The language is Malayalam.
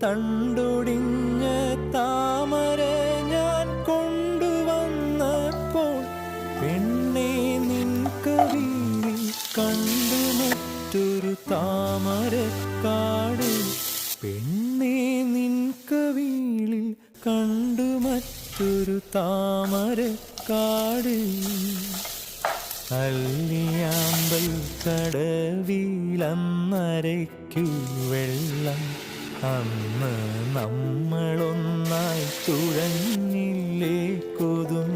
തണ്ടൊടിഞ്ഞ താമര ഞാൻ കൊണ്ടുവന്നപ്പോൾ പെണ്ണെ നിൻ കവിളിൽ കണ്ടു മറ്റൊരു താമരക്കാട്. പെണ്ണെ നിൻ കവിളിൽ കണ്ടു മറ്റൊരു താമരക്കാട്. അല്ലിയാമ്പൽ കടവിലന്നരയ്ക്കു വെള്ളം അന്ന് നമ്മളൊന്നായി തുഴഞ്ഞില്ലേ കൊതും